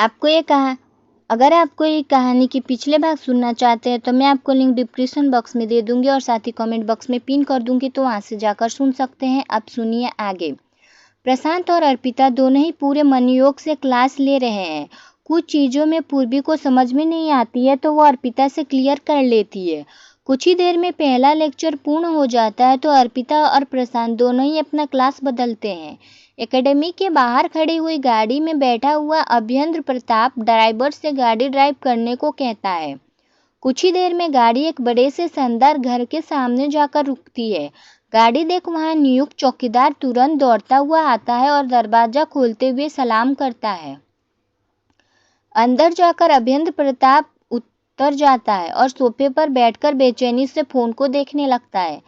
आपको ये कहा अगर आपको ये कहानी की पिछले भाग सुनना चाहते हैं तो मैं आपको लिंक डिस्क्रिप्शन बॉक्स में दे दूंगी और साथ ही कमेंट बॉक्स में पिन कर दूंगी, तो वहाँ से जाकर सुन सकते हैं। अब सुनिए आगे। प्रशांत और अर्पिता दोनों ही पूरे मनोयोग से क्लास ले रहे हैं। कुछ चीज़ों में पूर्वी को समझ में नहीं आती है तो वो अर्पिता से क्लियर कर लेती है। कुछ ही देर में पहला लेक्चर पूर्ण हो जाता है तो अर्पिता और प्रशांत दोनों ही अपना क्लास बदलते हैं। एकेडमी के बाहर खड़ी हुई गाड़ी में बैठा हुआ अभ्येंद्र प्रताप ड्राइवर से गाड़ी ड्राइव करने को कहता है। कुछ ही देर में गाड़ी एक बड़े से शानदार घर के सामने जाकर रुकती है। गाड़ी देख वहां नियुक्त चौकीदार तुरंत दौड़ता हुआ आता है और दरवाजा खोलते हुए सलाम करता है। अंदर जाकर अभ्येंद्र प्रताप उतर जाता है और सोफे पर बैठकर बेचैनी से फोन को देखने लगता है,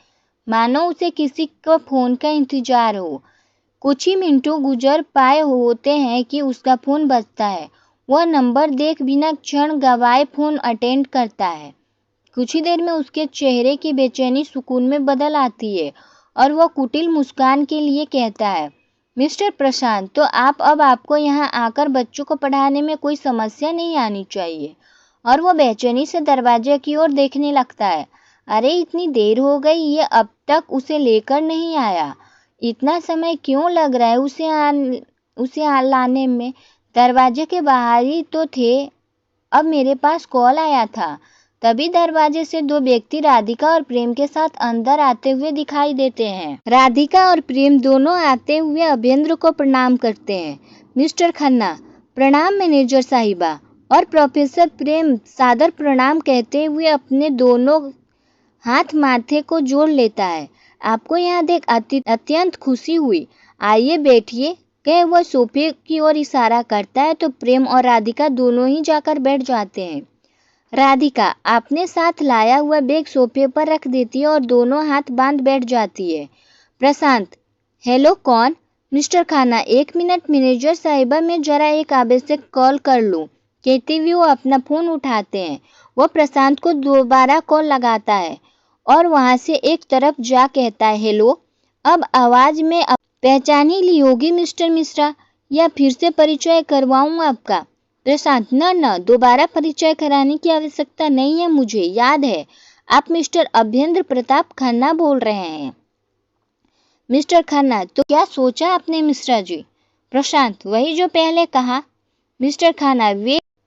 मानो उसे किसी को फोन का इंतजार हो। कुछ ही मिनटों गुजर पाए होते हैं कि उसका फोन बजता है। वह नंबर देख बिना क्षण गवाए फोन अटेंड करता है। कुछ ही देर में उसके चेहरे की बेचैनी सुकून में बदल आती है और वह कुटिल मुस्कान के लिए कहता है, मिस्टर प्रशांत, तो अब आपको यहाँ आकर बच्चों को पढ़ाने में कोई समस्या नहीं आनी चाहिए। और वह बेचैनी से दरवाजे की ओर देखने लगता है। अरे इतनी देर हो गई, ये अब तक उसे लेकर नहीं आया। इतना समय क्यों लग रहा है उसे लाने में? दरवाजे के बाहर ही तो थे। अब मेरे पास कॉल आया था। तभी दरवाजे से दो व्यक्ति राधिका और प्रेम के साथ अंदर आते हुए दिखाई देते हैं। राधिका और प्रेम दोनों आते हुए अभ्येंद्र को प्रणाम करते हैं। मिस्टर खन्ना, प्रणाम मैनेजर साहिबा। और प्रोफेसर प्रेम सादर प्रणाम कहते हुए अपने दोनों हाथ माथे को जोड़ लेता है। आपको यहाँ देख अत्यंत खुशी हुई। आइए बैठिए, कह वह सोफे की ओर इशारा करता है तो प्रेम और राधिका दोनों ही जाकर बैठ जाते हैं। राधिका अपने साथ लाया हुआ बैग सोफे पर रख देती है और दोनों हाथ बांध बैठ जाती है। प्रशांत, हेलो, कौन? मिस्टर खाना, 1 मिनट मैनेजर साहिबा, मैं जरा एक आवश्यक कॉल कर लूँ, कहते हुए वो अपना फोन उठाते हैं। वह प्रशांत को दोबारा कॉल लगाता है और वहां से एक तरफ जा कहता है, हेलो। अब आवाज में पहचान ही ली होगी मिस्टर मिश्रा, या फिर से परिचय करवाऊं आपका? प्रशांत, न, दोबारा परिचय कराने की आवश्यकता नहीं है, मुझे याद है आप मिस्टर अभ्येंद्र प्रताप खन्ना बोल रहे हैं। मिस्टर खन्ना, तो क्या सोचा आपने मिश्रा जी? प्रशांत, वही जो पहले कहा। Mister Khanna,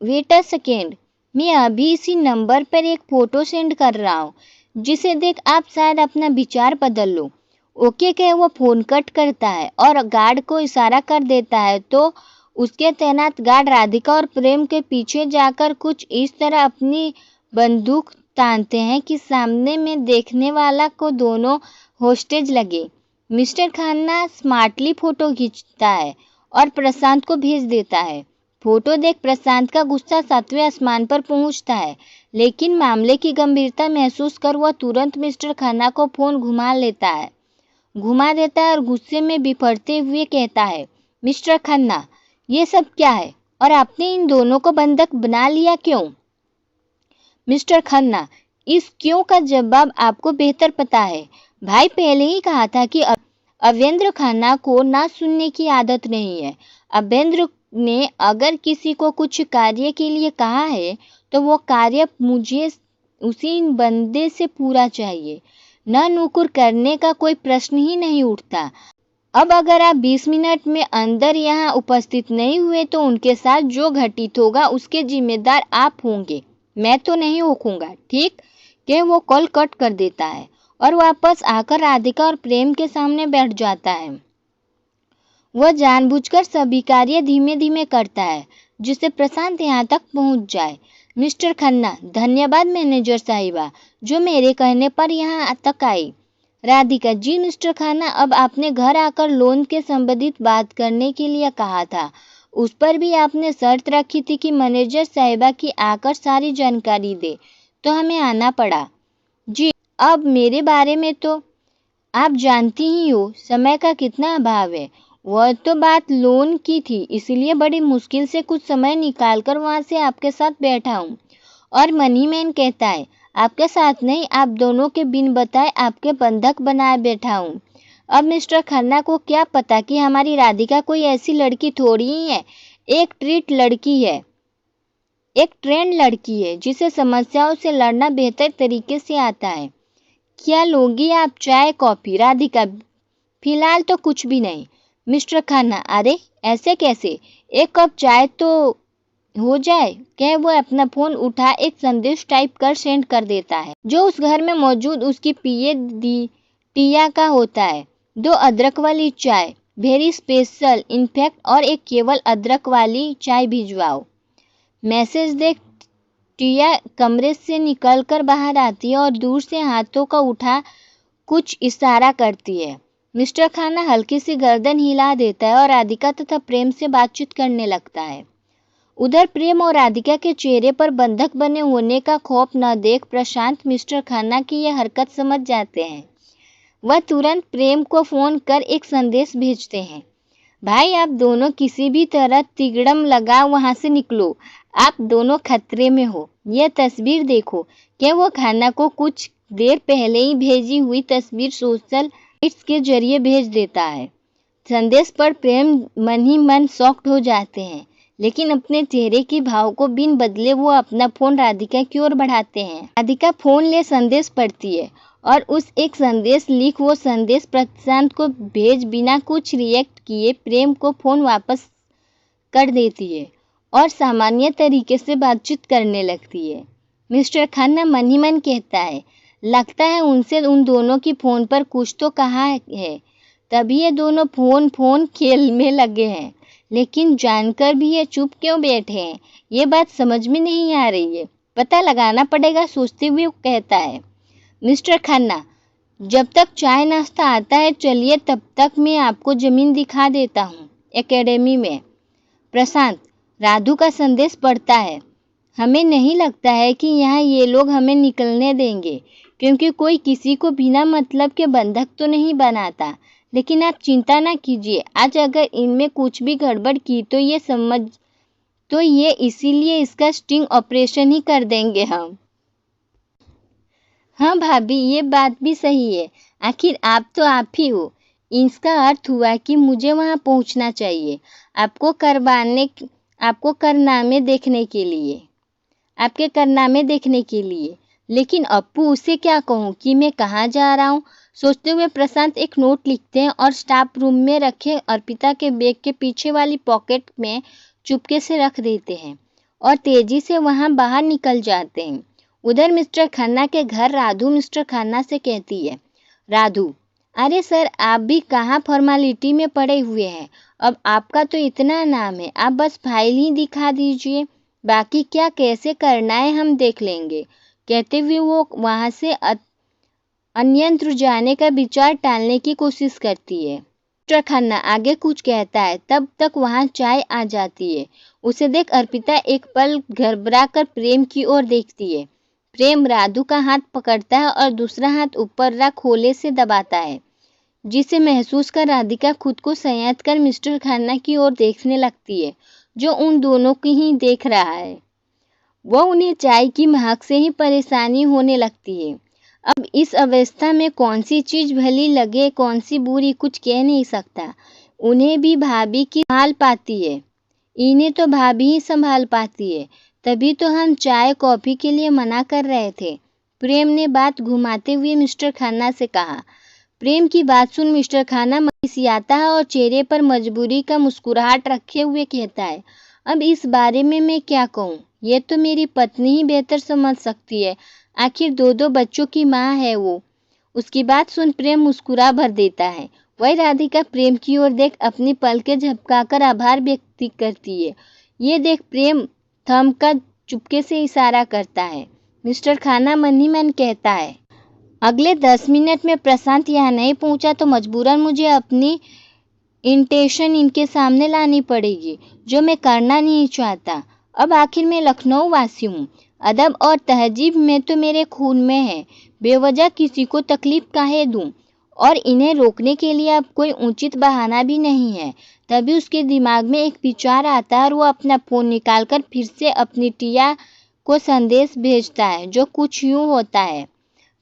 wait a second, मैं अभी इसी नंबर पर एक फोटो सेंड कर रहा हूँ, जिसे देख आप शायद अपना विचार बदल लो। ओके कह वो फोन कट करता है और गार्ड को इशारा कर देता है तो उसके तैनात गार्ड राधिका और प्रेम के पीछे जाकर कुछ इस तरह अपनी बंदूक तानते हैं कि सामने में देखने वाला को दोनों होस्टेज लगे। मिस्टर खन्ना स्मार्टली फोटो खींचता है और प्रशांत को भेज देता है। फोटो देख प्रशांत का गुस्सा 7वें आसमान पर पहुंचता है, लेकिन मामले की गंभीरता महसूस कर वह तुरंत मिस्टर खन्ना को फोन घुमा देता है और गुस्से में बिफरते हुए कहता है, मिस्टर खन्ना, ये सब क्या है और आपने इन दोनों को बंधक बना लिया क्यों? मिस्टर खन्ना, इस क्यों का जवाब आपको बेहतर पता है। भाई पहले ही कहा था कि अभ्येंद्र खन्ना को ना सुनने की आदत नहीं है। अभ्येंद्र ने अगर किसी को कुछ कार्य के लिए कहा है तो वो कार्य मुझे उसी बंदे से पूरा चाहिए। न नुकुर करने का कोई प्रश्न ही नहीं उठता। अब अगर आप 20 मिनट में अंदर यहाँ उपस्थित नहीं हुए तो उनके साथ जो घटित होगा उसके जिम्मेदार आप होंगे, मैं तो नहीं होऊंगा, ठीक? कि वो कॉल कट कर देता है और वापस आकर राधिका और प्रेम के सामने बैठ जाता है। वह जानबूझकर सभी कार्य धीमे धीमे करता है जिससे प्रशांत यहाँ तक पहुँच जाए। मिस्टर खन्ना, धन्यवाद मैनेजर साहिबा, जो मेरे कहने पर यहाँ तक आई। राधिका, जी मिस्टर खन्ना, अब आपने घर आकर लोन के संबंधित बात करने के लिए कहा था, उस पर भी आपने शर्त रखी थी कि मैनेजर साहिबा की आकर सारी जानकारी दे, तो हमें आना पड़ा। जी, अब मेरे बारे में तो आप जानती ही हो, समय का कितना अभाव है। वह तो बात लोन की थी, इसलिए बड़ी मुश्किल से कुछ समय निकालकर वहाँ से आपके साथ बैठा हूँ। और मनी मैन कहता है, आपके साथ नहीं, आप दोनों के बिन बताए आपके बंधक बनाए बैठा हूँ। अब मिस्टर खन्ना को क्या पता कि हमारी राधिका कोई ऐसी लड़की थोड़ी ही है। एक ट्रेंड लड़की है जिसे समस्याओं से लड़ना बेहतर तरीके से आता है। क्या लोगी आप चाय कॉफी? राधिका, फिलहाल तो कुछ भी नहीं। मिस्टर खन्ना, अरे ऐसे कैसे, एक कप चाय तो हो जाए। कह वो अपना फोन उठा एक संदेश टाइप कर सेंड कर देता है जो उस घर में मौजूद उसकी पिए टिया का होता है। 2 अदरक वाली चाय, वेरी स्पेशल इनफैक्ट, और एक केवल अदरक वाली चाय भिजवाओ। मैसेज देख टिया कमरे से निकलकर बाहर आती है और दूर से हाथों का उठा कुछ इशारा करती है। मिस्टर खन्ना हल्की सी गर्दन हिला देता है और राधिका तथा प्रेम से बातचीत करने लगता है। उधर प्रेम और राधिका के चेहरे पर बंधक बने होने का खौफ न देख प्रशांत मिस्टर खन्ना की यह हरकत समझ जाते हैं। वह तुरंत प्रेम को फोन कर एक संदेश भेजते हैं, भाई आप दोनों किसी भी तरह तिगड़म लगा वहां से निकलो, आप दोनों खतरे में हो। यह तस्वीर देखो। क्या वो खन्ना को कुछ देर पहले ही भेजी हुई तस्वीर सोशल मीडिया के जरिए भेज देता है। संदेश पर प्रेम मन ही मन शॉक्ड हो जाते हैं, लेकिन अपने चेहरे की भाव को बिन बदले वो अपना फोन राधिका की ओर बढ़ाते हैं। राधिका फोन ले संदेश पढ़ती है और उस एक संदेश लिख वो संदेश प्रशांत को भेज बिना कुछ रिएक्ट किए प्रेम को फोन वापस कर देती है और सामान्य तरीके से बातचीत करने लगती है। मिस्टर खन्ना मन ही मन कहता है, लगता है उनसे उन दोनों की फोन पर कुछ तो कहा है, तभी ये दोनों फोन खेल में लगे हैं। लेकिन जानकर भी ये चुप क्यों बैठे हैं, ये बात समझ में नहीं आ रही है। पता लगाना पड़ेगा, सोचते हुए वो कहता है, मिस्टर खन्ना जब तक चाय नाश्ता आता है चलिए, तब तक मैं आपको जमीन दिखा देता हूँ एकेडमी में। प्रशांत राधु का संदेश पढ़ता है, हमें नहीं लगता है कि यहाँ ये लोग हमें निकलने देंगे, क्योंकि कोई किसी को बिना मतलब के बंधक तो नहीं बनाता। लेकिन आप चिंता ना कीजिए, आज अगर इनमें कुछ भी गड़बड़ की तो ये इसीलिए इसका स्टिंग ऑपरेशन ही कर देंगे हम। हाँ भाभी, ये बात भी सही है, आखिर आप तो आप ही हो। इसका अर्थ हुआ कि मुझे वहाँ पहुँचना चाहिए आपके कारनामे देखने के लिए। लेकिन अप्पू, उसे क्या कहूँ कि मैं कहाँ जा रहा हूँ? सोचते हुए प्रशांत एक नोट लिखते हैं और स्टाफ रूम में रखे अर्पिता के बैग के पीछे वाली पॉकेट में चुपके से रख देते हैं और तेजी से वहाँ बाहर निकल जाते हैं। उधर मिस्टर खन्ना के घर राधु मिस्टर खन्ना से कहती है, राधु, अरे सर आप भी कहाँ फॉर्मेलिटी में पड़े हुए हैं, अब आपका तो इतना नाम है, आप बस फाइल ही दिखा दीजिए, बाकी क्या कैसे करना है हम देख लेंगे। कहते हुए वो वहाँ से अन्यत्र जाने का विचार टालने की कोशिश करती है। मिस्टर खन्ना आगे कुछ कहता है, तब तक वहाँ चाय आ जाती है। उसे देख अर्पिता एक पल घबरा कर प्रेम की ओर देखती है। प्रेम राधु का हाथ पकड़ता है और दूसरा हाथ ऊपर रख होले से दबाता है, जिसे महसूस कर राधिका खुद को संयत कर मिस्टर खन्ना की ओर देखने लगती है, जो उन दोनों की ही देख रहा है। वह उन्हें चाय की महक से ही परेशानी होने लगती है। अब इस अवस्था में कौन सी चीज़ भली लगे कौन सी बुरी कुछ कह नहीं सकता। उन्हें भी भाभी की संभाल पाती है, इन्हें तो भाभी ही संभाल पाती है, तभी तो हम चाय कॉफ़ी के लिए मना कर रहे थे। प्रेम ने बात घुमाते हुए मिस्टर खन्ना से कहा। प्रेम की बात सुन मिस्टर खन्ना खिसियाता है और चेहरे पर मजबूरी का मुस्कुराहट रखे हुए कहता है, अब इस बारे में मैं क्या कहूँ, ये तो मेरी पत्नी ही बेहतर समझ सकती है, आखिर 2 बच्चों की माँ है वो। उसकी बात सुन प्रेम मुस्कुरा भर देता है। वही राधिका प्रेम की ओर देख अपनी पलकें झपकाकर आभार व्यक्त करती है। ये देख प्रेम थंब का चुपके से इशारा करता है। मिस्टर खन्ना मन ही मन कहता है, अगले 10 मिनट में प्रशांत यहाँ नहीं पहुँचा तो मजबूरन मुझे अपनी इंटेंशन इनके सामने लानी पड़ेगी, जो मैं करना नहीं चाहता। अब आखिर मैं लखनऊ वासी हूँ, अदब और तहजीब में तो मेरे खून में है, बेवजह किसी को तकलीफ काहे दूँ, और इन्हें रोकने के लिए अब कोई उचित बहाना भी नहीं है। तभी उसके दिमाग में एक विचार आता है और वो अपना फ़ोन निकालकर फिर से अपनी टिया को संदेश भेजता है, जो कुछ यूँ होता है,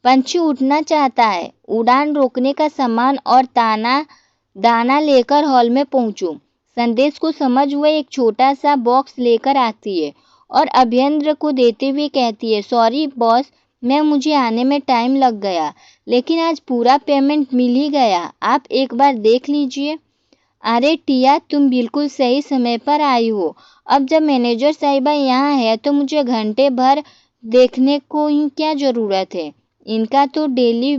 पंछी उड़ना चाहता है, उड़ान रोकने का सामान और दाना लेकर हॉल में पहुँचो। संदेश को समझ वह एक छोटा सा बॉक्स लेकर आती है और अभ्यंतर को देते हुए कहती है, सॉरी बॉस, मुझे आने में टाइम लग गया, लेकिन आज पूरा पेमेंट मिल ही गया, आप एक बार देख लीजिए। अरे टिया, तुम बिल्कुल सही समय पर आई हो। अब जब मैनेजर साहिबा यहाँ है तो मुझे घंटे भर देखने को ही क्या ज़रूरत है। इनका तो डेली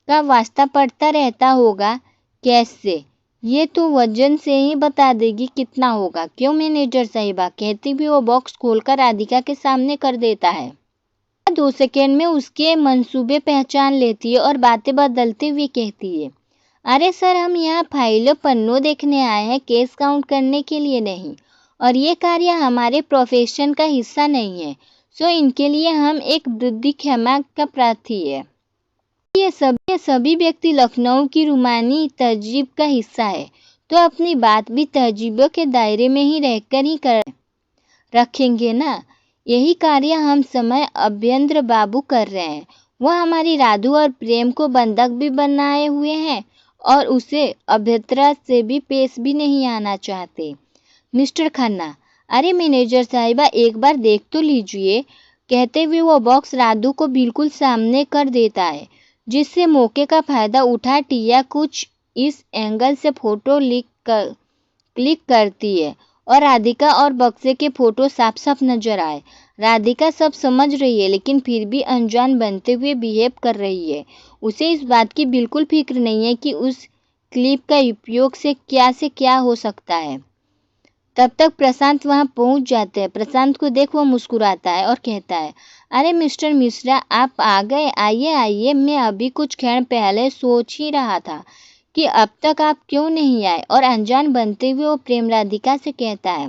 का वास्ता पड़ता रहता होगा। कैसे? ये तो वजन से ही बता देगी कितना होगा। क्यों मैनेजर साहिबा? कहती हुई वो बॉक्स खोलकर राधिका के सामने कर देता है। 2 सेकेंड में उसके मंसूबे पहचान लेती है और बातें बदलते हुए कहती है, अरे सर, हम यहाँ फाइलों पन्नों देखने आए हैं, केस काउंट करने के लिए नहीं, और ये कार्य हमारे प्रोफेशन का हिस्सा नहीं है, सो इनके लिए हम एक वृद्धि क्षमा का प्रार्थी है। ये सभी व्यक्ति लखनऊ की रूमानी तहजीब का हिस्सा है, तो अपनी बात भी तहजीबों के दायरे में ही रहकर ही रखेंगे ना। यही कार्य हम समय अभ्यंतर बाबू कर रहे हैं। वह हमारी राधु और प्रेम को बंधक भी बनाए हुए हैं और उसे अभ्यंतरा से भी पेश भी नहीं आना चाहते। मिस्टर खन्ना, अरे मैनेजर साहिबा, एक बार देख तो लीजिए। कहते हुए वो बॉक्स राधु को बिल्कुल सामने कर देता है, जिससे मौके का फायदा उठा टिया कुछ इस एंगल से फोटो क्लिक करती है और राधिका और बक्से के फोटो साफ साफ नजर आए। राधिका सब समझ रही है, लेकिन फिर भी अनजान बनते हुए बिहेव कर रही है। उसे इस बात की बिल्कुल फिक्र नहीं है कि उस क्लिप का उपयोग से क्या हो सकता है। तब तक प्रशांत वहां पहुंच जाते हैं। प्रशांत को देख वो मुस्कुराता है और कहता है, अरे मिस्टर मिश्रा, आप आ गए। आइए आइए, मैं अभी कुछ क्षण पहले सोच ही रहा था कि अब तक आप क्यों नहीं आए। और अनजान बनते हुए वो प्रेम राधिका से कहता है,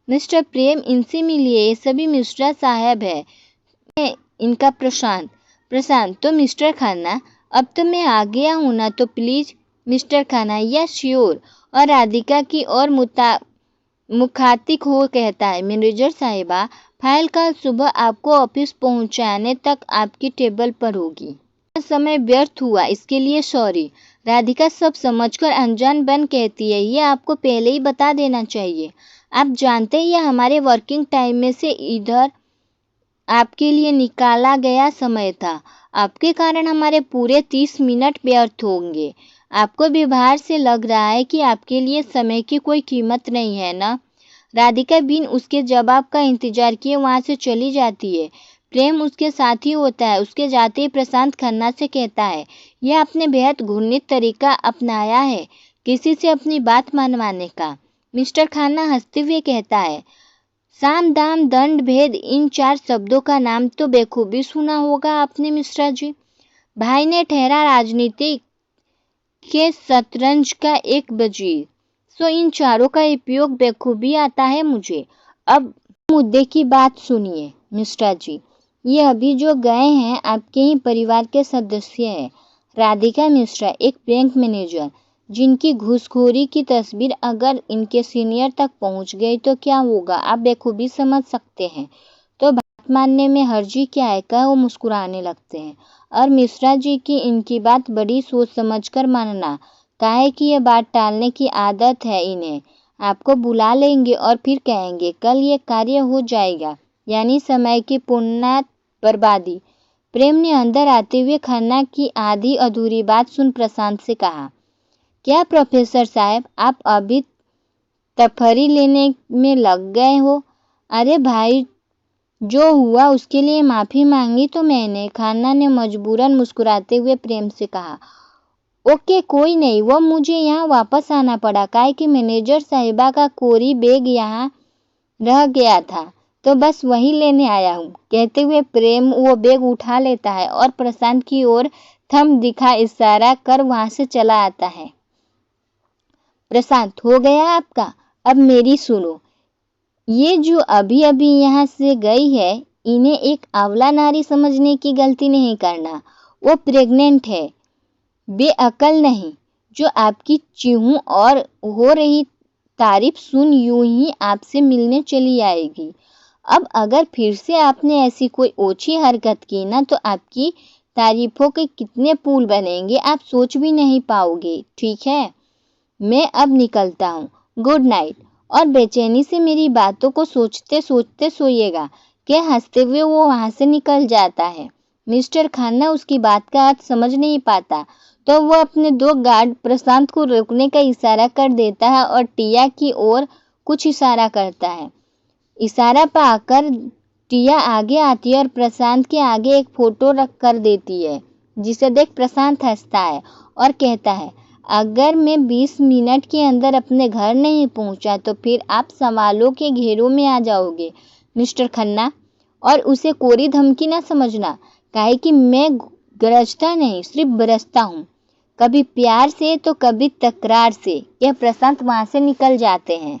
मिस्टर प्रेम, इनसे मिलिए, ये सभी मिश्रा साहब है, मैं इनका प्रशांत। तो मिस्टर खन्ना, अब तो मैं आ गया हूँ ना, तो प्लीज़ मिस्टर खन्ना। या श्योर। और राधिका की ओर मुखातिब हो कहता है, मैनेजर साहिबा, फाइल कल सुबह आपको ऑफिस पहुंचाने तक आपकी टेबल पर होगी। समय व्यर्थ हुआ, इसके लिए सॉरी। राधिका सब समझकर अनजान बन कहती है, ये आपको पहले ही बता देना चाहिए। आप जानते हैं यह हमारे वर्किंग टाइम में से इधर आपके लिए निकाला गया समय था। आपके कारण हमारे पूरे 30 मिनट व्यर्थ होंगे। आपको व्यवहार से लग रहा है कि आपके लिए समय की कोई कीमत नहीं है ना। राधिका बिन उसके जवाब का इंतजार किए वहां से चली जाती है। प्रेम उसके साथ ही होता है। उसके जाते ही प्रशांत खन्ना से कहता है, यह आपने बेहद घृणित तरीका अपनाया है किसी से अपनी बात मनवाने का। मिस्टर खन्ना हंसते हुए कहता है, साम दाम दंड भेद, इन 4 शब्दों का नाम तो बेखूबी सुना होगा आपने मिश्रा जी। भाई ने ठहरा राजनीति के शतरंज का एक वजीर, सो इन चारों का उपयोग बेखूबी आता है मुझे। अब मुद्दे की बात सुनिए मिश्रा जी, ये अभी जो गए हैं आपके ही परिवार के सदस्य हैं। राधिका मिश्रा, एक बैंक मैनेजर, जिनकी घूसखोरी की तस्वीर अगर इनके सीनियर तक पहुंच गई तो क्या होगा, आप बेखूबी समझ सकते हैं। तो बात मानने में हर्जी क्या है, कह वो मुस्कुराने लगते हैं। और मिश्रा जी की इनकी बात बड़ी सोच समझकर मानना, काहे कि ये बात टालने की आदत है इन्हें। आपको बुला लेंगे और फिर कहेंगे कल ये कार्य हो जाएगा, यानी समय की पूर्ण बर्बादी। प्रेम ने अंदर आते हुए खन्ना की आधी अधूरी बात सुन प्रशांत से कहा, क्या प्रोफेसर साहब, आप अभी तफरी लेने में लग गए हो? अरे भाई, जो हुआ उसके लिए माफ़ी मांगी तो मैंने, खन्ना ने मजबूरन मुस्कुराते हुए प्रेम से कहा। ओके, कोई नहीं, वो मुझे यहाँ वापस आना पड़ा, काहे कि मैनेजर साहिबा का कोरी बैग यहाँ रह गया था, तो बस वही लेने आया हूँ। कहते हुए प्रेम वो बैग उठा लेता है और प्रशांत की ओर थंब दिखा इशारा कर वहां से चला आता है। प्रशांत, हो गया आपका? अब मेरी सुनो। ये जो अभी अभी यहाँ से गई है, इन्हें एक अबला नारी समझने की गलती नहीं करना। वो प्रेग्नेंट है, बेअकल नहीं, जो आपकी चीहू और हो रही तारीफ सुन यूं ही आपसे मिलने चली आएगी। अब अगर फिर से आपने ऐसी कोई ओछी हरकत की ना, तो आपकी तारीफों के कितने पुल बनेंगे आप सोच भी नहीं पाओगे। ठीक है, मैं अब निकलता हूँ। Good night. और बेचैनी से मेरी बातों को सोचते सोचते सोइएगा। क्या हंसते हुए वो वहां से निकल जाता है। मिस्टर खन्ना उसकी बात का अर्थ समझ नहीं पाता, तो वो अपने दो गार्ड प्रशांत को रोकने का इशारा कर देता है और टिया की ओर कुछ इशारा करता है। इशारा पाकर टिया आगे आती है और प्रशांत के आगे एक फोटो रख कर देती है, जिसे देख प्रशांत हंसता है और कहता है, अगर मैं 20 मिनट के अंदर अपने घर नहीं पहुंचा तो फिर आप सवालों के घेरों में आ जाओगे मिस्टर खन्ना। और उसे कोरी धमकी ना समझना, काहे कि मैं गरजता नहीं, सिर्फ बरसता हूँ, कभी प्यार से तो कभी तकरार से। यह प्रशांत वहां से निकल जाते हैं।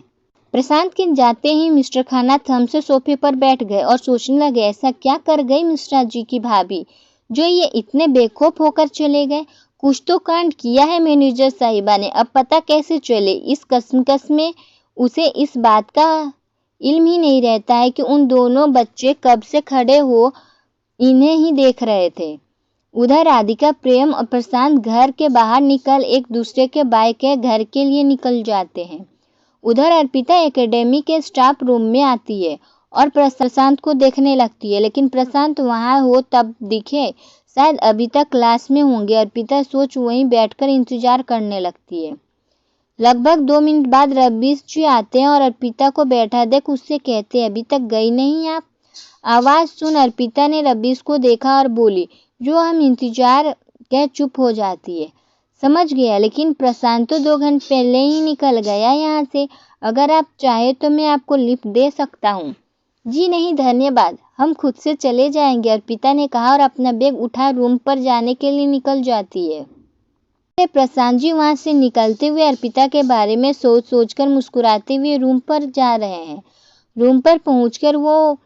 प्रशांत के जाते ही मिस्टर खन्ना थम से सोफे पर बैठ गए और सोचने लगे, ऐसा क्या कर गई मिश्रा जी की भाभी जो ये इतने बेखौफ होकर चले गए। कुछ तो कांड किया है मैनेजर साहिबा ने, अब पता कैसे चले। इस कसमकस में उसे इस बात का इल्म ही नहीं रहता है कि उन दोनों बच्चे कब से खड़े हो इन्हें ही देख रहे थे। उधर राधिका, प्रेम और प्रशांत घर के बाहर निकल एक दूसरे के बाइक के घर के लिए निकल जाते हैं। उधर अर्पिता एकेडमी के स्टाफ रूम में आती है और प्रशांत को देखने लगती है, लेकिन प्रशांत वहां हो तब दिखे, शायद अभी तक क्लास में होंगे। अर्पिता सोच वहीं बैठकर इंतजार करने लगती है। लगभग 2 मिनट बाद रब्बीस जी आते हैं और अर्पिता को बैठा देख उससे कहते हैं, अभी तक गई नहीं आप। आवाज सुन अर्पिता ने रब्बीस को देखा और बोली, जो हम इंतजार कह चुप हो जाती है। समझ गया, लेकिन प्रशांत तो 2 घंटे पहले ही निकल गया यहाँ से। अगर आप चाहे तो मैं आपको लिफ्ट दे सकता हूँ। जी नहीं धन्यवाद, हम खुद से चले जाएंगे, अर्पिता ने कहा और अपना बैग उठा रूम पर जाने के लिए निकल जाती है। प्रशांत जी वहां से निकलते हुए अर्पिता के बारे में सोच सोचकर मुस्कुराते हुए रूम पर जा रहे हैं। रूम पर पहुंचकर वो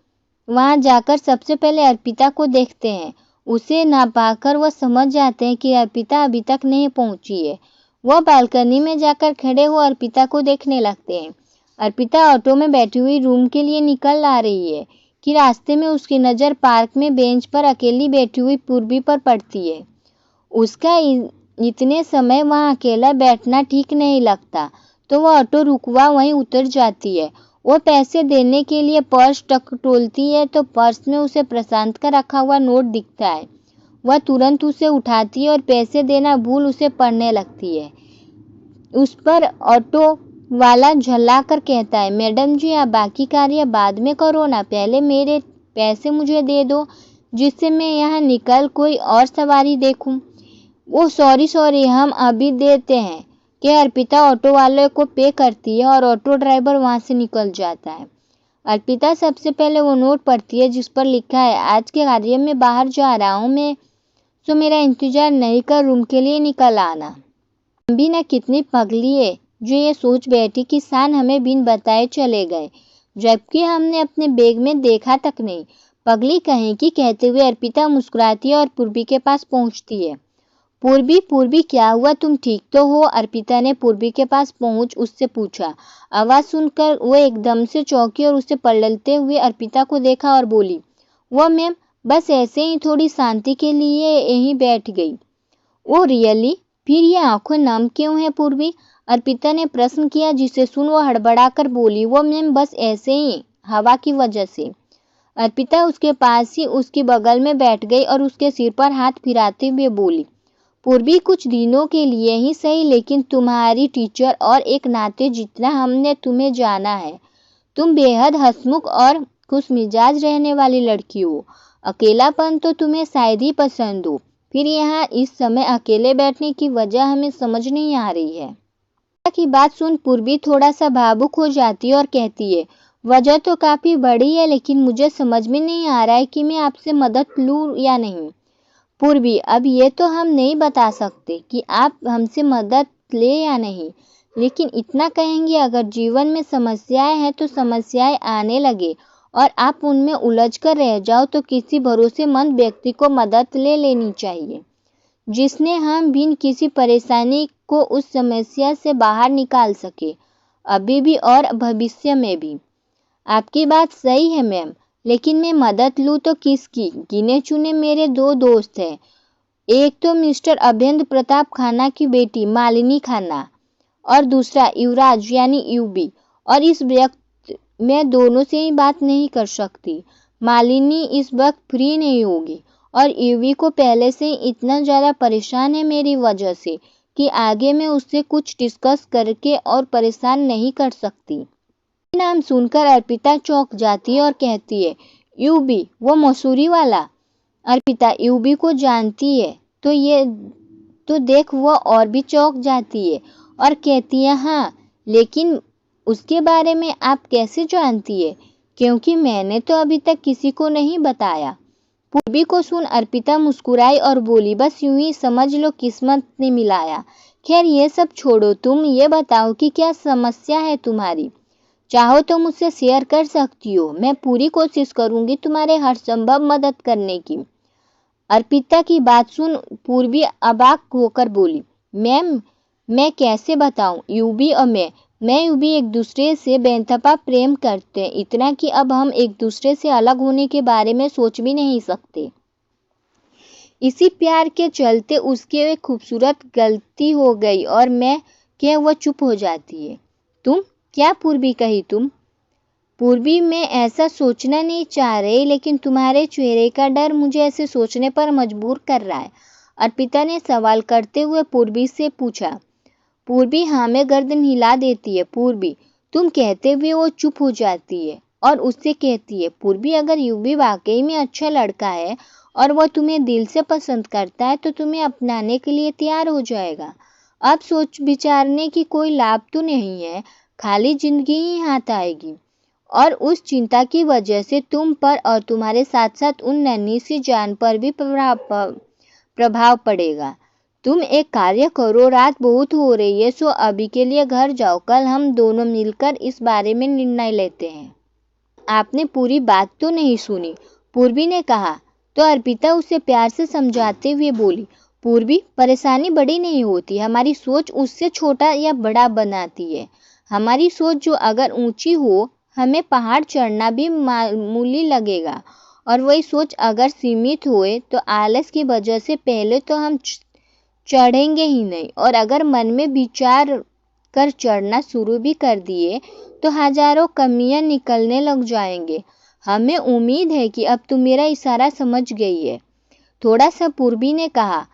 वहां जाकर सबसे पहले अर्पिता को देखते हैं। उसे ना पाकर वह समझ जाते हैं कि अर्पिता अभी तक नहीं पहुंची है। वह बालकनी में जाकर खड़े हो अर्पिता को देखने लगते हैं। अर्पिता ऑटो में बैठी हुई रूम के लिए निकल आ रही है कि रास्ते में उसकी नज़र पार्क में बेंच पर अकेली बैठी हुई पूर्वी पर पड़ती है। उसका इतने समय वहां अकेला बैठना ठीक नहीं लगता, तो वह ऑटो रुकवा वहीं उतर जाती है। वो पैसे देने के लिए पर्स टटोलती है तो पर्स में उसे प्रशांत का रखा हुआ नोट दिखता है। वह तुरंत उसे उठाती है और पैसे देना भूल उसे पढ़ने लगती है। उस पर ऑटो वाला झल्ला कर कहता है, मैडम जी आप बाकी कार्य बाद में करो ना, पहले मेरे पैसे मुझे दे दो, जिससे मैं यहाँ निकल कोई और सवारी देखूं। वो सॉरी हम अभी देते हैं कि अर्पिता ऑटो वाले को पे करती है और ऑटो ड्राइवर वहां से निकल जाता है। अर्पिता सबसे पहले वो नोट पढ़ती है जिस पर लिखा है, आज के कार्य में बाहर जा रहा हूँ मैं, तो मेरा इंतजार नहीं कर रूम के लिए निकल आना। भी ना कितनी पगली है जो ये सोच बैठी कि शान हमें बिन बताए चले गए, जबकि हमने अपने बैग में देखा तक नहीं। पगली कहीं की, कहते हुए अर्पिता मुस्कुराती है और पूर्वी के पास पहुंचती है। पूर्वी क्या हुआ, तुम ठीक तो हो? अर्पिता ने पूर्वी के पास पहुंच उससे पूछा। आवाज सुनकर वो एकदम से चौंकी और उसे पलटते हुए अर्पिता को देखा और बोली, वो मैम बस ऐसे ही थोड़ी शांति के लिए यहीं बैठ गई। Oh really? फिर ये आंखें नम क्यों है पूर्वी? अर्पिता ने प्रश्न किया, जिसे सुन वो हड़बड़ाकर बोली, वो मैम बस ऐसे ही, हवा की वजह से। अर्पिता उसके पास ही उसके बगल में बैठ गई और उसके सिर पर हाथ फिराते हुए बोली, पूर्वी कुछ दिनों के लिए ही सही, लेकिन तुम्हारी टीचर और एक नाते जितना हमने तुम्हें जाना है, तुम बेहद हंसमुख और खुश मिजाज रहने वाली लड़की हो। अकेलापन तो तुम्हें शायद ही पसंद हो, फिर यहाँ इस समय अकेले बैठने की वजह हमें समझ नहीं आ रही है। की बात सुन पूर्वी थोड़ा सा भावुक हो जाती है और कहती है, वजह तो काफी बड़ी है, लेकिन मुझे समझ में नहीं आ रहा है कि मैं आपसे मदद लूँ या नहीं। पूर्वी, अब ये तो हम नहीं बता सकते कि आप हमसे मदद ले या नहीं, लेकिन इतना कहेंगे, अगर जीवन में समस्याएं हैं तो समस्याएं आने लगे और आप उनमें उलझ कर रह जाओ तो किसी भरोसेमंद व्यक्ति को मदद ले लेनी चाहिए, जिसने हम बिन किसी परेशानी को उस समस्या से बाहर निकाल सके, अभी भी और भविष्य में भी। आपकी बात सही है मैम, लेकिन मैं मदद लूँ तो किसकी? गिने चुने मेरे 2 दोस्त हैं, एक तो मिस्टर अभेंद्र प्रताप खन्ना की बेटी मालिनी खन्ना और दूसरा युवराज यानी यूबी, और इस वक्त मैं दोनों से ही बात नहीं कर सकती। मालिनी इस वक्त फ्री नहीं होगी और यूवी को पहले से ही इतना ज़्यादा परेशान है मेरी वजह से कि आगे मैं उससे कुछ डिस्कस करके और परेशान नहीं कर सकती। नाम सुनकर अर्पिता चौंक जाती है और कहती है, यूबी, वो मसूरी वाला? अर्पिता यूबी को जानती है तो देख वो और भी चौंक जाती है और कहती है, हाँ, लेकिन उसके बारे में आप कैसे जानती है? क्योंकि मैंने तो अभी तक किसी को नहीं बताया। पूर्वी को सुन अर्पिता मुस्कुराई और बोली, बस यूं ही समझ लो किस्मत ने मिलाया। खैर ये सब छोड़ो, तुम ये बताओ कि क्या समस्या है तुम्हारी? चाहो तो मुझसे शेयर कर सकती हो, मैं पूरी कोशिश करूंगी तुम्हारे हर संभव मदद करने की। अर्पिता की बात सुन पूर्वी अबाक होकर बोली, मैम, मैं कैसे बताऊं? यूबी और मैं यूबी एक दूसरे से बेनतहा प्रेम करते हैं, इतना कि अब हम एक दूसरे से अलग होने के बारे में सोच भी नहीं सकते। इसी प्यार के चलते उसके एक खूबसूरत गलती हो गई और मैं क्या वो चुप हो जाती है। तुम क्या पूर्वी कही तुम? पूर्वी मैं ऐसा सोचना नहीं चाह रही, लेकिन तुम्हारे चेहरे का डर मुझे ऐसे सोचने पर मजबूर कर रहा है। अर्पिता ने सवाल करते हुए पूर्वी से पूछा। पूर्वी हाँ में गर्दन हिला देती है। पूर्वी, तुम कहते हुए वो चुप हो जाती है और उससे कहती है, पूर्वी, अगर यूबी वाकई में अच्छा लड़का है और वह तुम्हें दिल से पसंद करता है तो तुम्हें अपनाने के लिए तैयार हो जाएगा। अब सोच विचारने की कोई लाभ तो नहीं है, खाली जिंदगी ही हाथ आएगी और उस चिंता की वजह से तुम पर और तुम्हारे साथ साथ उन नन्ही सी जान पर भी प्रभाव पड़ेगा। तुम एक कार्य करो, रात बहुत हो रही है, सो अभी के लिए घर जाओ, कल हम दोनों मिलकर इस बारे में निर्णय लेते हैं। आपने पूरी बात तो नहीं सुनी, पूर्वी ने कहा। तो अर्पिता उसे प्यार से समझाते हुए बोली, पूर्वी, परेशानी बड़ी नहीं होती, हमारी सोच उससे छोटा या बड़ा बनाती है। हमारी सोच जो अगर ऊंची हो, हमें पहाड़ चढ़ना भी मामूली लगेगा, और वही सोच अगर सीमित होए तो आलस की वजह से पहले तो हम चढ़ेंगे ही नहीं, और अगर मन में विचार कर चढ़ना शुरू भी कर दिए तो हजारों कमियां निकलने लग जाएंगे। हमें उम्मीद है कि अब तुम मेरा इशारा समझ गई है। थोड़ा सा पूर्वी ने कहा।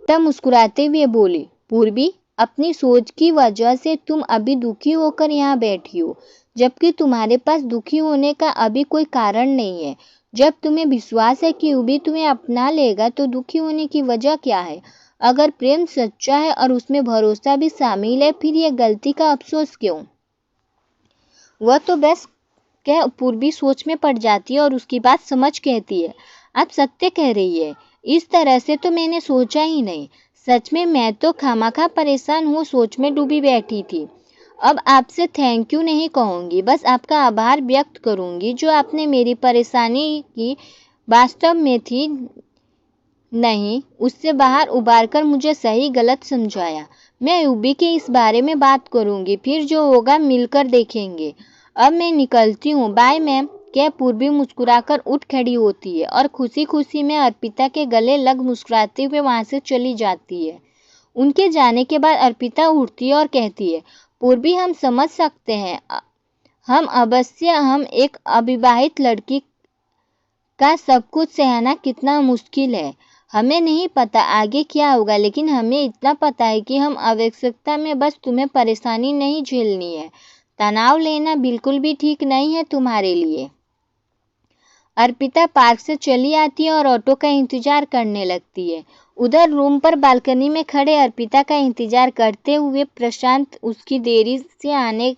तब मुस्कुराते हुए बोली, पूर्वी, अपनी सोच की वजह से तुम अभी दुखी होकर यहाँ बैठी हो, जबकि तुम्हारे पास दुखी होने का अभी कोई कारण नहीं है। जब तुम्हें विश्वास है कि यूबी तुम्हें अपना लेगा तो दुखी होने की वजह क्या है? अगर प्रेम सच्चा है और उसमें भरोसा भी शामिल है, फिर ये गलती का अफसोस क्यों? वह तो बस क्या पूर्वी सोच में पड़ जाती है और उसकी बात समझ कहती है, आप सत्य कह रही है, इस तरह से तो मैंने सोचा ही नहीं। सच में मैं तो खामखा परेशान हूँ, सोच में डूबी बैठी थी। अब आपसे थैंक यू नहीं कहूँगी, बस आपका आभार व्यक्त करूँगी जो आपने मेरी परेशानी की वास्तव में थी नहीं, उससे बाहर उबार कर मुझे सही गलत समझाया। मैं यूबी के इस बारे में बात करूँगी, फिर जो होगा मिलकर देखेंगे। अब मैं निकलती हूँ, बाय मैम। क्या पूर्वी मुस्कुराकर उठ खड़ी होती है और खुशी खुशी में अर्पिता के गले लग मुस्कुराते हुए वहाँ से चली जाती है। उनके जाने के बाद अर्पिता उठती है और कहती है, पूर्वी, हम समझ सकते हैं, हम एक अविवाहित लड़की का सब कुछ सहना कितना मुश्किल है। हमें नहीं पता आगे क्या होगा, लेकिन हमें इतना पता है कि हम आवश्यकता में बस तुम्हें परेशानी नहीं झेलनी है। तनाव लेना बिल्कुल भी ठीक नहीं है तुम्हारे लिए। अर्पिता पार्क से चली आती है और ऑटो का इंतजार करने लगती है। उधर रूम पर बालकनी में खड़े अर्पिता का इंतजार करते हुए प्रशांत उसकी देरी से आने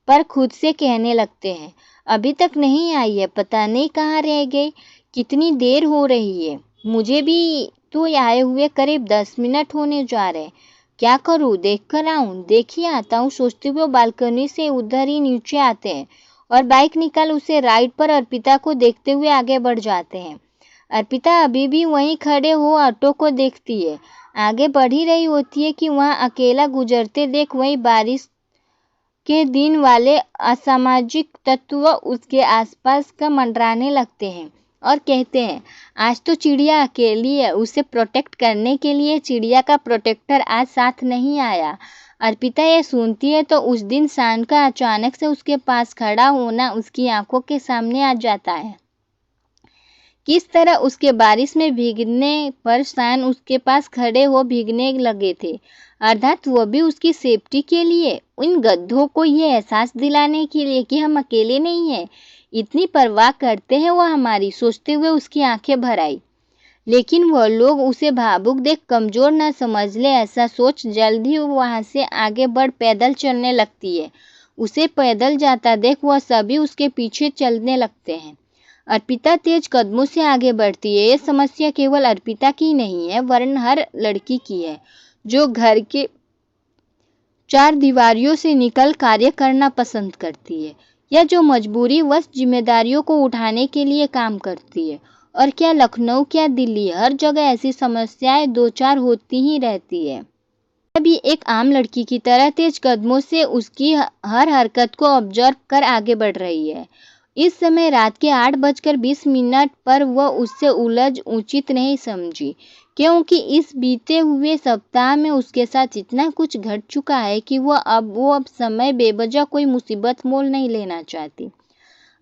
पर खुद से कहने लगते हैं, अभी तक नहीं आई है, पता नहीं कहाँ रह गई, कितनी देर हो रही है। मुझे भी तो आए हुए करीब 10 मिनट होने जा रहे हैं। क्या करूँ, देख कर आऊँ? देखिए आता हूँ, सोचते हुए बालकनी से उधर ही नीचे आते हैं और बाइक निकाल उसे राइड पर अर्पिता को देखते हुए आगे बढ़ जाते हैं। अर्पिता अभी भी वहीं खड़े हो ऑटो को देखती है। आगे बढ़ ही रही होती है कि वहाँ अकेला गुजरते देख वही बारिश के दिन वाले असामाजिक तत्व उसके आसपास का मंडराने लगते हैं और कहते हैं, आज तो चिड़िया अकेली है, उसे प्रोटेक्ट करने के लिए चिड़िया का प्रोटेक्टर आज साथ नहीं आया। अर्पिता यह सुनती है तो उस दिन शान का अचानक से उसके पास खड़ा होना उसकी आंखों के सामने आ जाता है। किस तरह उसके बारिश में भीगने पर शान उसके पास खड़े हो भीगने लगे थे, अर्थात वो भी उसकी सेफ्टी के लिए, उन गधों को ये एहसास दिलाने के लिए कि हम अकेले नहीं हैं, इतनी परवाह करते हैं वो हमारी, सोचते हुए उसकी आंखें भर आई। लेकिन वह लोग उसे भावुक देख कमजोर न समझ ले, ऐसा सोच जल्द ही वहां से आगे बढ़ पैदल चलने लगती है। उसे पैदल जाता देख वह सभी उसके पीछे चलने लगते हैं। अर्पिता तेज कदमों से आगे बढ़ती है। ये समस्या केवल अर्पिता की नहीं है वरन हर लड़की की है जो घर के चार दीवारियों से निकल कार्य करना पसंद करती है या जो मजबूरी वश जिम्मेदारियों को उठाने के लिए काम करती है। और क्या लखनऊ, क्या दिल्ली, हर जगह ऐसी समस्याएं दो चार होती ही रहती है। भी एक आम लड़की की तरह तेज कदमों से उसकी हर हरकत को ऑब्जर्व कर आगे बढ़ रही है। इस समय रात के 8:20 पर वह उससे उलझ उचित नहीं समझी, क्योंकि इस बीते हुए सप्ताह में उसके साथ इतना कुछ घट चुका है कि वो अब समय बेवजह कोई मुसीबत मोल नहीं लेना चाहती।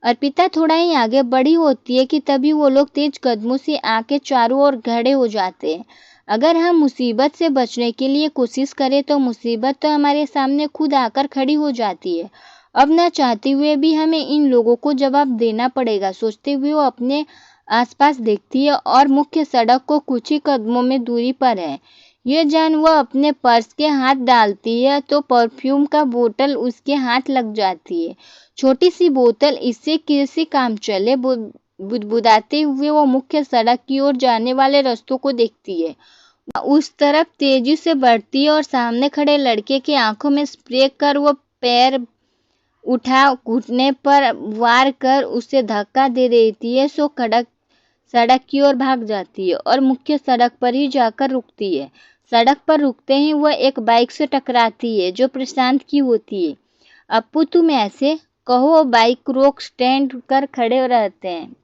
अर्पिता थोड़ा ही आगे बढ़ी होती है कि तभी वो लोग तेज कदमों से आके चारों ओर खड़े हो जाते हैं। अगर हम मुसीबत से बचने के लिए कोशिश करें तो मुसीबत तो हमारे सामने खुद आकर खड़ी हो जाती है। अब न चाहते हुए भी हमें इन लोगों को जवाब देना पड़ेगा, सोचते हुए वो अपने आसपास देखती है और मुख्य सड़क को कुछ ही कदमों में दूरी पर है। ये जान वह अपने पर्स के हाथ डालती है तो परफ्यूम का बोतल उसके हाथ लग जाती है। छोटी सी बोतल, इससे कैसे काम चले? बुदबुदाते हुए वो मुख्य सड़क की ओर जाने वाले रास्तों को देखती है। उस तरफ तेजी से बढ़ती है और सामने खड़े लड़के की आंखों में स्प्रे कर वो पैर उठा घुटने पर वार कर उसे धक्का दे देती है। सो सड़क की ओर भाग जाती है और मुख्य सड़क पर ही जाकर रुकती है। सड़क पर रुकते ही वह एक बाइक से टकराती है जो प्रशांत की होती है। अप्पू, तुम ऐसे कहो। बाइक रोक स्टैंड कर खड़े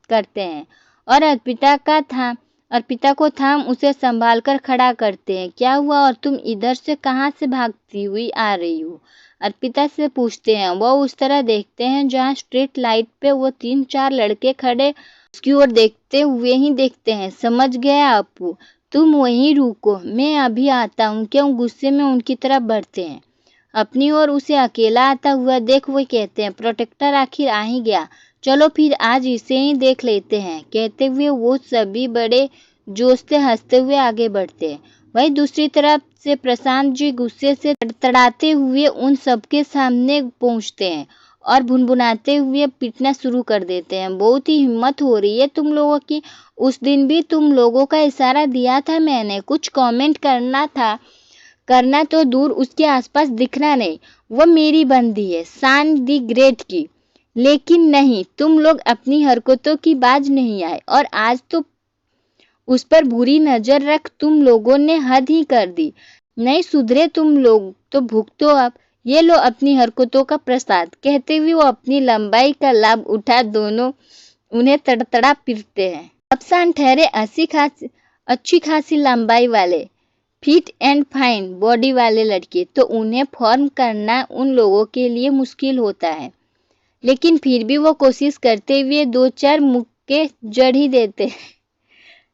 करते हैं और अर्पिता को थाम उसे संभाल कर खड़ा करते हैं। क्या हुआ और तुम इधर से कहाँ से भागती हुई आ रही हो? अर्पिता से पूछते हैं। वह उस तरह देखते हैं जहाँ स्ट्रीट लाइट पे वो 3-4 लड़के खड़े उसकी ओर देखते हुए ही देखते हैं। समझ गया अप्पू, तुम वहीं रुको, मैं अभी आता हूँ। क्यों? गुस्से में उनकी तरफ बढ़ते हैं। अपनी ओर उसे अकेला आता हुआ देख वो कहते हैं, प्रोटेक्टर आखिर आ ही गया, चलो फिर आज इसे ही देख लेते हैं। कहते हुए वो सभी बड़े जोश से हंसते हुए आगे बढ़ते हैं। वहीं दूसरी तरफ से प्रशांत जी गुस्से से तड़तड़ाते हुए उन सबके सामने पहुंचते हैं और भुनभुनाते हुए पीटना शुरू कर देते हैं। बहुत ही हिम्मत हो रही है तुम लोगों की। उस दिन भी तुम लोगों का इशारा दिया था मैंने, कुछ कमेंट करना तो दूर, उसके आसपास दिखना नहीं। वो मेरी बंदी है, शान दी ग्रेट की। लेकिन नहीं, तुम लोग अपनी हरकतों की बाज नहीं आए और आज तो उस पर बुरी नजर रख तुम लोगों ने हद ही कर दी। नहीं सुधरे तुम लोग तो भुगतो अब। ये लो अपनी हरकतों का प्रसाद। कहते हुए वो अपनी लंबाई का लाभ उठा दोनों उन्हें तड़तड़ा पीटते हैं। अब शान ठहरे अच्छी खासी लंबाई वाले, फिट एंड फाइन बॉडी वाले लड़के, तो उन्हें फॉर्म करना उन लोगों के लिए मुश्किल होता है। लेकिन फिर भी वो कोशिश करते हुए 2-4 मुक्के जड़ ही देते हैं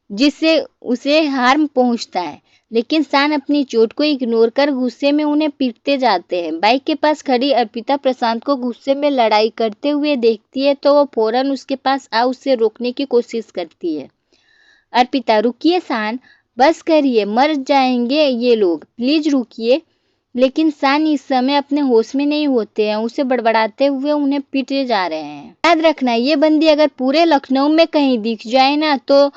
जिससे उसे हार्म पहुंचता है। लेकिन शान अपनी चोट को इग्नोर कर गुस्से में उन्हें पीटते जाते हैं। बाइक के पास खड़ी अर्पिता प्रशांत को गुस्से में लड़ाई करते हुए देखती है तो वो फौरन उसके पास आ उसे रोकने की कोशिश करती है। अर्पिता, रुकिए शान, बस करिए, मर जाएंगे ये लोग, प्लीज रुकिए। लेकिन शान इस समय अपने होश में नहीं होते हैं, उसे बड़बड़ाते हुए उन्हें पीटे जा रहे हैं। याद रखना, ये बंदी अगर पूरे लखनऊ में कहीं दिख जाए ना तो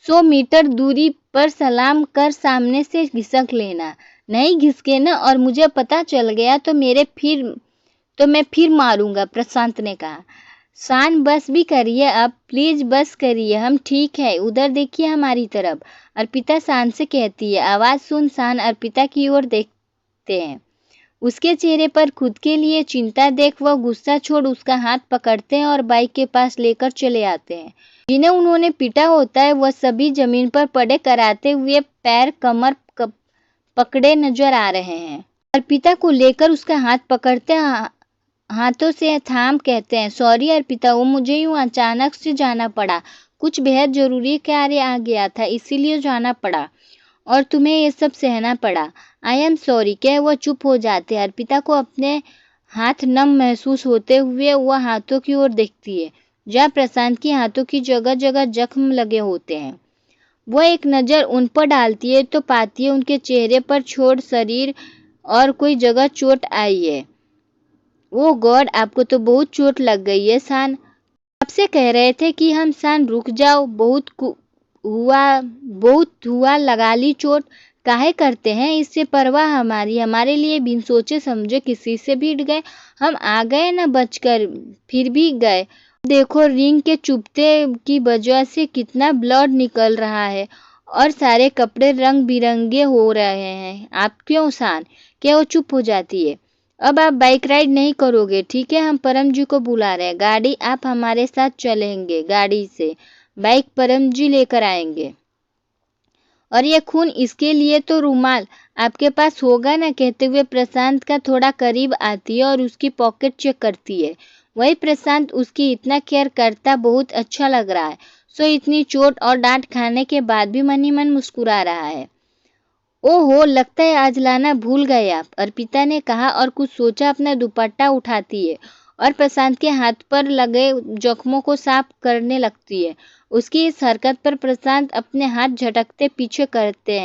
100 मीटर दूरी पर सलाम कर सामने से घिसक लेना। नहीं घिसके ना और मुझे पता चल गया तो मैं फिर मारूंगा, प्रशांत ने कहा। शान, बस भी करिए अब, प्लीज बस करिए, हम ठीक है, उधर देखिए हमारी तरफ, अर्पिता शान से कहती है। आवाज सुन शान अर्पिता की ओर देखते हैं। उसके चेहरे पर खुद के लिए चिंता देख वह गुस्सा छोड़ उसका हाथ पकड़ते हैं और बाइक के पास लेकर चले आते हैं। जिन्हें उन्होंने पीटा होता है वह सभी जमीन पर पड़े कराते हुए पैर कमर पकड़े नजर आ रहे हैं। अर्पिता को लेकर उसका हाथ पकड़ते हाथों से थाम कहते हैं, सॉरी अर्पिता, वो मुझे यूं अचानक से जाना पड़ा, कुछ बेहद जरूरी कार्य आ गया था इसीलिए जाना पड़ा और तुम्हें ये सब सहना पड़ा। आई एम सॉरी कह वह चुप हो जाते हैं। अर्पिता को अपने हाथ नम महसूस होते हुए वह हाथों की ओर देखती है जहाँ प्रशांत की हाथों की जगह जगह जख्म लगे होते हैं। वह एक नज़र उन पर डालती है तो पाती है उनके चेहरे पर छोड़ शरीर और कोई जगह चोट आई है। ओ गॉड, आपको तो बहुत चोट लग गई है शान। आपसे कह रहे थे कि हम शान रुक जाओ, बहुत हुआ लगा ली चोट। काहे करते हैं इससे परवाह हमारे लिए बिन सोचे समझे किसी से भिड़ गए। हम आ गए न बचकर, फिर भी गए। देखो रिंग के चुभते की वजह से कितना ब्लड निकल रहा है और सारे कपड़े रंग बिरंगे हो रहे हैं। आप क्यों शान? क्या वो चुप हो जाती है। अब आप बाइक राइड नहीं करोगे, ठीक है? हम परम जी को बुला रहे हैं। गाड़ी आप हमारे साथ चलेंगे, गाड़ी से बाइक परम जी लेकर आएंगे। और ये खून, इसके लिए तो रुमाल आपके पास होगा ना? कहते हुए प्रशांत का थोड़ा करीब आती है और उसकी पॉकेट चेक करती है। वही प्रशांत उसकी इतना केयर करता बहुत अच्छा लग रहा है। सो इतनी चोट और डांट खाने के बाद भी मन ही मन मुस्कुरा रहा है। ओहो, लगता है आज लाना भूल गए आप, अर्पिता ने कहा और कुछ सोचा अपना दुपट्टा उठाती है और प्रशांत के हाथ पर लगे जख्मों को साफ करने लगती है। उसकी इस हरकत पर प्रशांत अपने हाथ झटकते पीछे कहते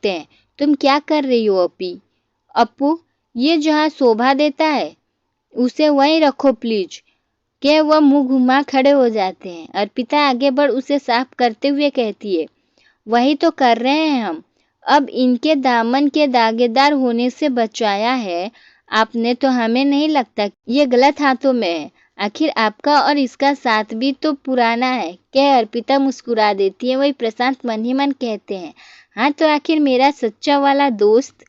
हैं, तुम क्या कर रही हो अपू? ये जहाँ शोभा देता है उसे वहीं रखो प्लीज। क्या वह मुंह घुमा खड़े हो जाते हैं। अर्पिता आगे बढ़ उसे साफ करते हुए कहती है, वही तो कर रहे हैं हम। अब इनके दामन के दागेदार होने से बचाया है आपने, तो हमें नहीं लगता ये गलत हाथों में है। आखिर आपका और इसका साथ भी तो पुराना है। क्या? अर्पिता मुस्कुरा देती है। वही प्रशांत मन ही मन कहते हैं, हाँ तो आखिर मेरा सच्चा वाला दोस्त।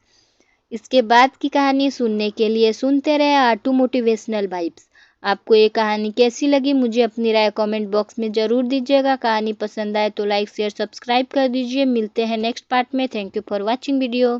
इसके बाद की कहानी सुनने के लिए सुनते रहे आटू मोटिवेशनल वाइब्स। आपको ये कहानी कैसी लगी मुझे अपनी राय कमेंट बॉक्स में ज़रूर दीजिएगा। कहानी पसंद आए तो लाइक शेयर सब्सक्राइब कर दीजिए। मिलते हैं नेक्स्ट पार्ट में। Thank you for watching video.